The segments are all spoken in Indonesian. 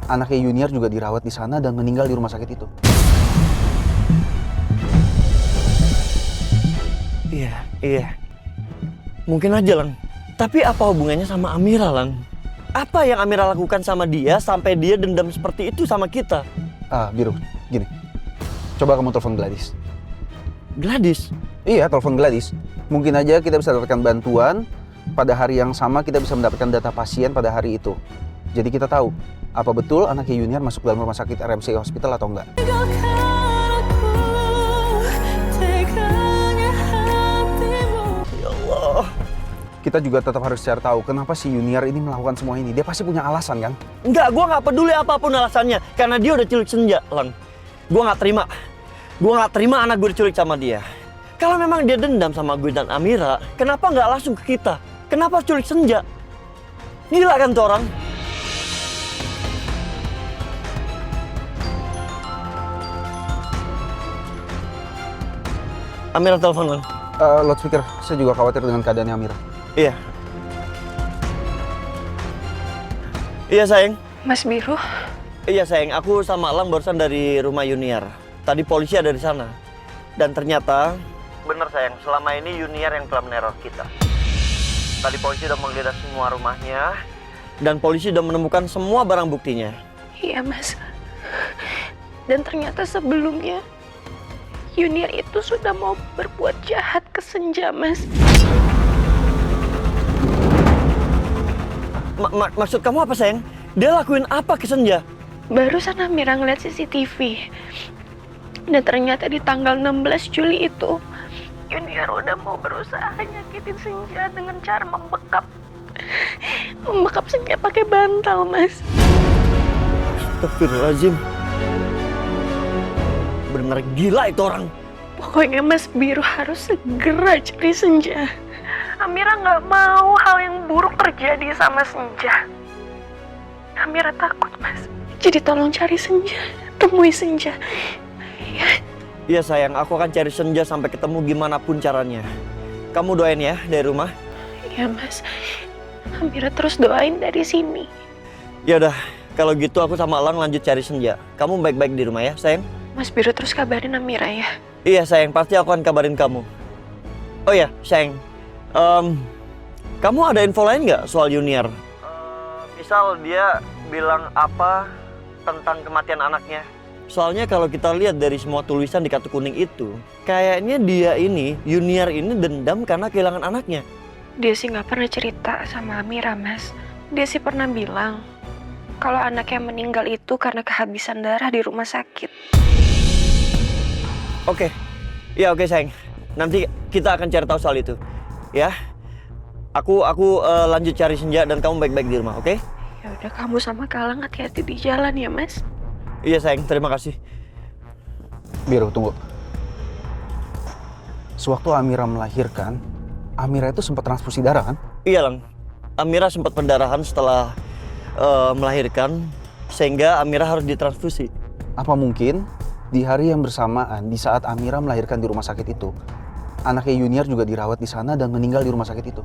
anaknya Junior juga dirawat di sana dan meninggal di rumah sakit itu. Iya. Mungkin aja, Lang. Tapi apa hubungannya sama Amira, Lang? Apa yang Amira lakukan sama dia sampai dia dendam seperti itu sama kita? Biru, gini. Coba kamu telepon Gladys. Gladys? Iya, telepon Gladys. Mungkin aja kita bisa dapatkan bantuan. Pada hari yang sama kita bisa mendapatkan data pasien pada hari itu. Jadi kita tahu, apa betul anaknya Junior masuk dalam rumah sakit RMC Hospital atau enggak. Ya Allah. Kita juga tetap harus cari tahu kenapa si Junior ini melakukan semua ini. Dia pasti punya alasan, kan? Enggak, gue nggak peduli apapun alasannya. Karena dia udah culik Senja, Lang. Gue nggak terima. Gue nggak terima anak gue diculik sama dia. Kalau memang dia dendam sama gue dan Amira, kenapa nggak langsung ke kita? Kenapa culik Senja? Gila kan tuh orang? Amira telepon, Lang. Loudspeaker, saya juga khawatir dengan keadaannya Amira. Iya. Iya, sayang. Mas Biru, Iya, sayang. Aku sama Lang barusan dari rumah Junior. Tadi polisi ada di sana. Dan ternyata, bener sayang, selama ini Junior yang telah meneror kita. Tadi polisi udah menggeledah semua rumahnya. Dan polisi udah menemukan semua barang buktinya. iya Mas. Dan ternyata sebelumnya Junior itu sudah mau berbuat jahat ke Senja, Mas. Maksud kamu apa, sayang? Dia lakuin apa ke Senja? Barusan Amira ngeliat CCTV. Dan ternyata di tanggal 16 Juli itu Junior udah mau berusaha nyakitin Senja dengan cara membekap Senja pakai bantal, Mas. Astagfirullahaladzim. Bener gila itu orang. Pokoknya Mas Biru harus segera cari Senja. Amira nggak mau hal yang buruk terjadi sama Senja. Amira takut, Mas. Jadi tolong cari Senja, temui Senja. Ya. Iya sayang, aku akan cari Senja sampai ketemu gimana pun caranya. Kamu doain ya dari rumah. Iya Mas. Amira terus doain dari sini. Ya udah, kalau gitu aku sama Lang lanjut cari Senja. Kamu baik-baik di rumah ya, sayang. Mas Biru terus kabarin Amira ya. Iya sayang, pasti aku akan kabarin kamu. Oh ya, sayang. Kamu ada info lain nggak soal Junior? Misal dia bilang apa tentang kematian anaknya. Soalnya kalau kita lihat dari semua tulisan di kartu kuning itu, kayaknya dia ini, Junior ini dendam karena kehilangan anaknya. Dia sih nggak pernah cerita sama Amira, Mas. Dia sih pernah bilang kalau anaknya meninggal itu karena kehabisan darah di rumah sakit. Oke. Ya oke sayang. Nanti kita akan cari tahu soal itu. Ya. Aku lanjut cari Senja dan kamu baik-baik di rumah, oke? Ya udah, kamu sama Kalang hati-hati di jalan ya, Mas. Iya sayang, terima kasih. Biru, tunggu. Sewaktu Amira melahirkan, Amira itu sempat transfusi darah, kan? Iya Lang. Amira sempat pendarahan setelah melahirkan, sehingga Amira harus ditransfusi. Apa mungkin di hari yang bersamaan, di saat Amira melahirkan di rumah sakit itu, anaknya Junior juga dirawat di sana dan meninggal di rumah sakit itu?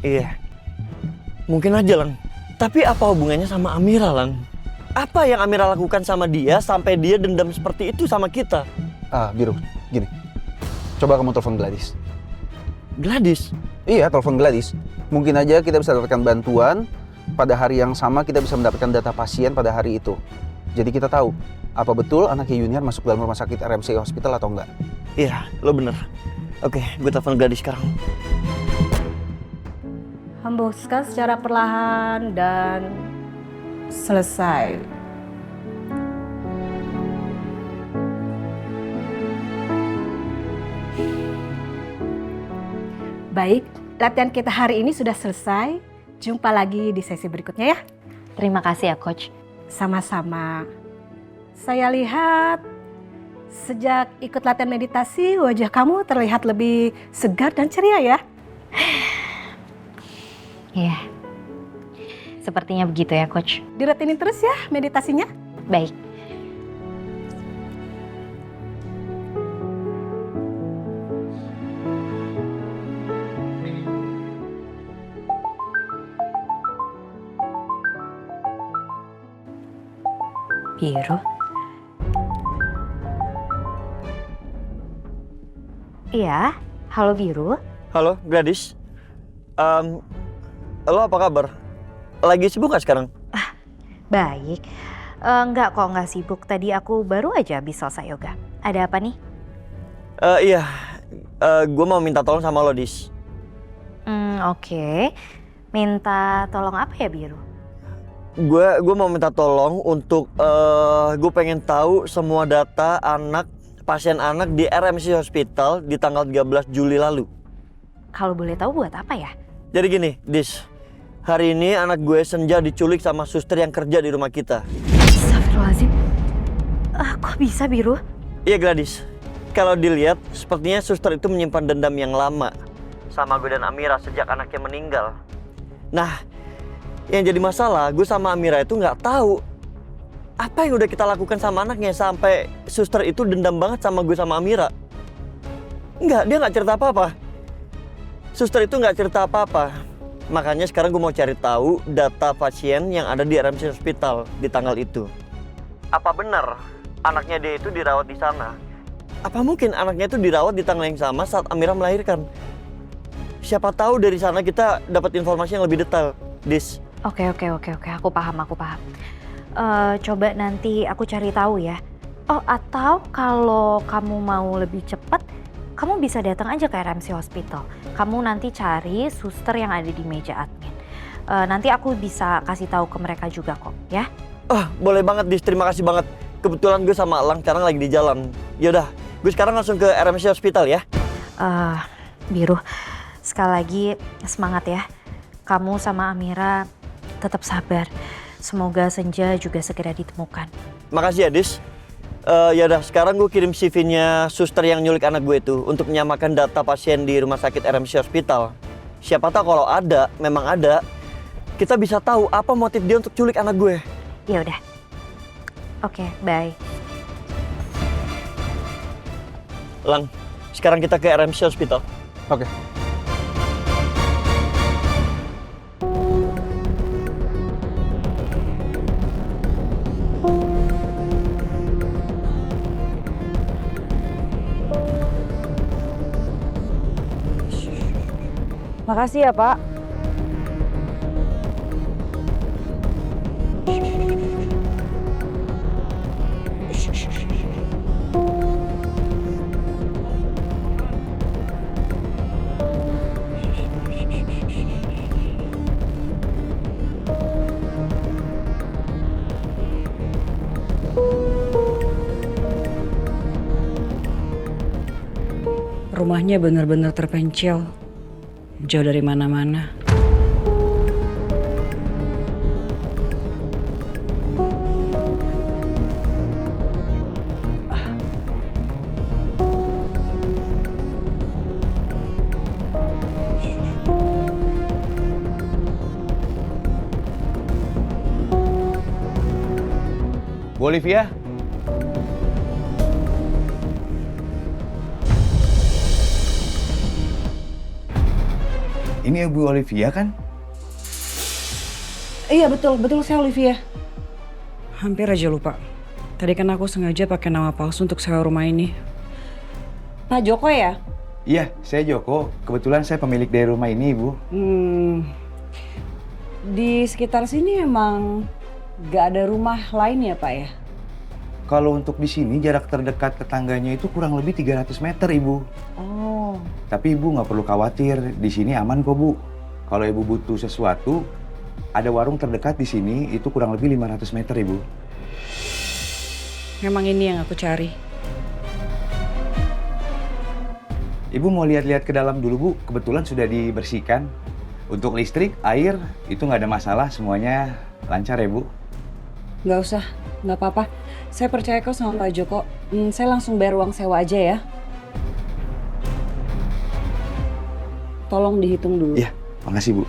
Iya. Mungkin aja, Lang. Tapi apa hubungannya sama Amira, Lang? Apa yang Amira lakukan sama dia sampai dia dendam seperti itu sama kita? Biru, gini. Coba kamu telepon Gladys. Gladys? Iya, telepon Gladys. Mungkin aja kita bisa dapatkan bantuan. Pada hari yang sama kita bisa mendapatkan data pasien pada hari itu. Jadi kita tahu, apa betul anaknya Junior masuk dalam rumah sakit RMC Hospital atau enggak. Iya, lo bener. Oke, gue telepon Gladys sekarang. Hembuskan secara perlahan dan selesai. Baik, latihan kita hari ini sudah selesai. Jumpa lagi di sesi berikutnya ya. Terima kasih ya, Coach. Sama-sama. Saya lihat sejak ikut latihan meditasi, wajah kamu terlihat lebih segar dan ceria ya. Iya, sepertinya begitu ya, Coach. Dirutinin terus ya meditasinya. Baik. Biru. Iya, halo Biru. Halo, Gladys. Lo apa kabar? Lagi sibuk gak sekarang? Baik. Enggak kok, nggak sibuk. Tadi aku baru aja habis selesai yoga. Ada apa nih? Iya, gue mau minta tolong sama lo, Dis. Oke. Minta tolong apa ya, Biru? Gue mau minta tolong untuk gue pengen tahu semua data pasien anak di RMC Hospital di tanggal 13 Juli lalu. Kalau boleh tahu buat apa ya? Jadi gini, Dis. Hari ini anak gue Senja diculik sama suster yang kerja di rumah kita. Astagfirullahaladzim. Kok bisa, Biru? Iya, Gladys. Kalau dilihat, sepertinya suster itu menyimpan dendam yang lama sama gue dan Amira sejak anaknya meninggal. Nah, yang jadi masalah, gue sama Amira itu nggak tahu apa yang udah kita lakukan sama anaknya sampai suster itu dendam banget sama gue sama Amira. Dia nggak cerita apa-apa. Suster itu nggak cerita apa-apa. Makanya sekarang gue mau cari tahu data pasien yang ada di RMC Hospital di tanggal itu. Apa benar anaknya dia itu dirawat di sana? Apa mungkin anaknya itu dirawat di tanggal yang sama saat Amira melahirkan? Siapa tahu dari sana kita dapat informasi yang lebih detail, Dis. Oke. Aku paham. Coba nanti aku cari tahu ya. Oh, atau kalau kamu mau lebih cepat, kamu bisa datang aja ke RMC Hospital. Kamu nanti cari suster yang ada di meja admin. Nanti aku bisa kasih tahu ke mereka juga kok, ya. Boleh banget, Dis. Terima kasih banget. Kebetulan gue sama Elang sekarang lagi di jalan. Yaudah, gue sekarang langsung ke RMC Hospital ya. Biru, sekali lagi semangat ya. Kamu sama Amira tetap sabar. Semoga Senja juga segera ditemukan. Makasih ya, Dis. Yaudah, sekarang gue kirim CV-nya suster yang nyulik anak gue itu untuk menyamakan data pasien di rumah sakit RMC Hospital. Siapa tahu kalau memang ada, kita bisa tahu apa motif dia untuk culik anak gue. Ya udah. Oke, bye. Lang, sekarang kita ke RMC Hospital. Oke. Makasih ya, Pak. Rumahnya benar-benar terpencil, jauh dari mana-mana. Bu Olivia? Ini Ibu Olivia kan? Iya betul saya Olivia. Hampir aja lupa. Tadi kan aku sengaja pakai nama palsu untuk sewa rumah ini. Pak Joko ya? Iya, saya Joko. Kebetulan saya pemilik dari rumah ini, Ibu. Di sekitar sini emang gak ada rumah lain ya, Pak ya? Kalau untuk di sini jarak terdekat tetangganya itu kurang lebih 300 meter, Ibu. Oh. Tapi Ibu nggak perlu khawatir, di sini aman kok, Bu. Kalau Ibu butuh sesuatu, ada warung terdekat di sini itu kurang lebih 500 meter, Ibu. Memang ini yang aku cari. Ibu mau lihat-lihat ke dalam dulu, Bu. Kebetulan sudah dibersihkan. Untuk listrik, air, itu nggak ada masalah. Semuanya lancar ya, Bu. Nggak usah, nggak apa-apa. Saya percaya kok sama Pak Joko. Saya langsung bayar uang sewa aja ya. Tolong dihitung dulu. Iya, makasih, Bu.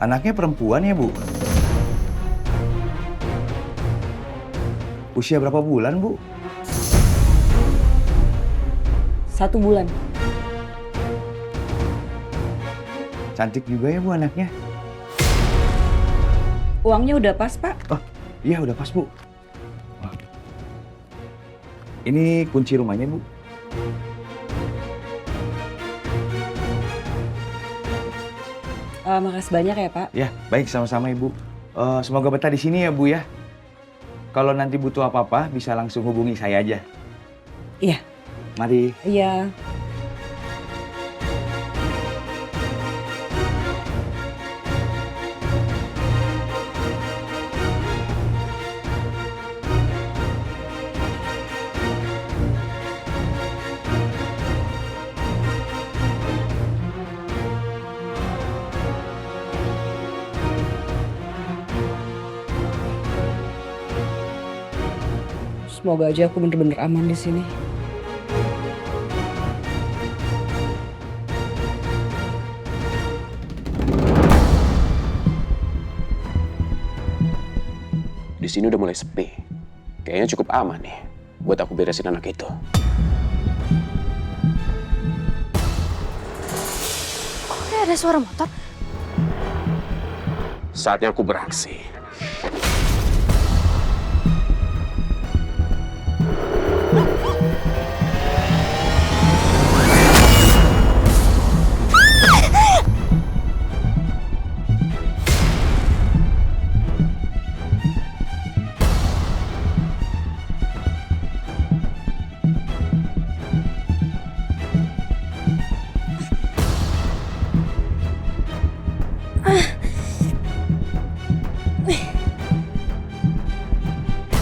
Anaknya perempuan ya, Bu? Usia berapa bulan, Bu? 1 bulan. Cantik juga ya Bu anaknya. Uangnya udah pas, Pak. Oh, iya udah pas Bu. Wah. Ini kunci rumahnya Bu. Makasih banyak ya, Pak. Ya, baik sama-sama Ibu. Semoga betah di sini ya Bu ya. Kalau nanti butuh apa-apa bisa langsung hubungi saya aja. Iya. Mari. Iya. Semoga aja aku bener-bener aman di sini. Di sini udah mulai sepi. Kayaknya cukup aman nih buat aku beresin anak itu. Kok kayak ada suara motor? Saatnya aku beraksi.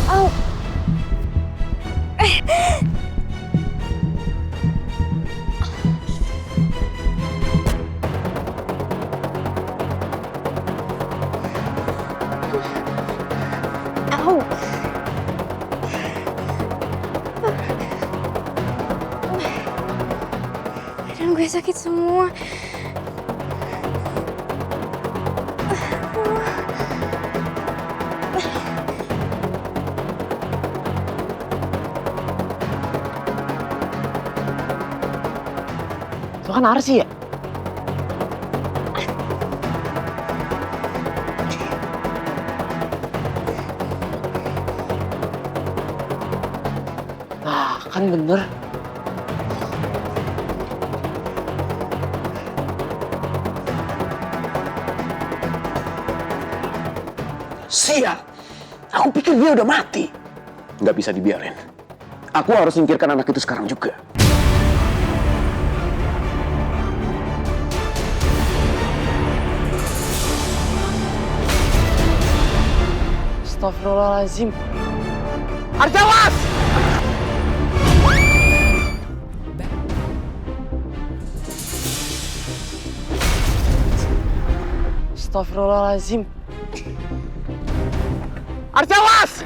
Au. Au. Badan gue sakit semua. Itu kan Arsi ya? Nah, kan bener. Sial! Aku pikir dia udah mati. Nggak bisa dibiarin. Aku harus singkirkan anak itu sekarang juga. Astagfirullahaladzim. Arjawas! Astagfirullahaladzim. Arjawas!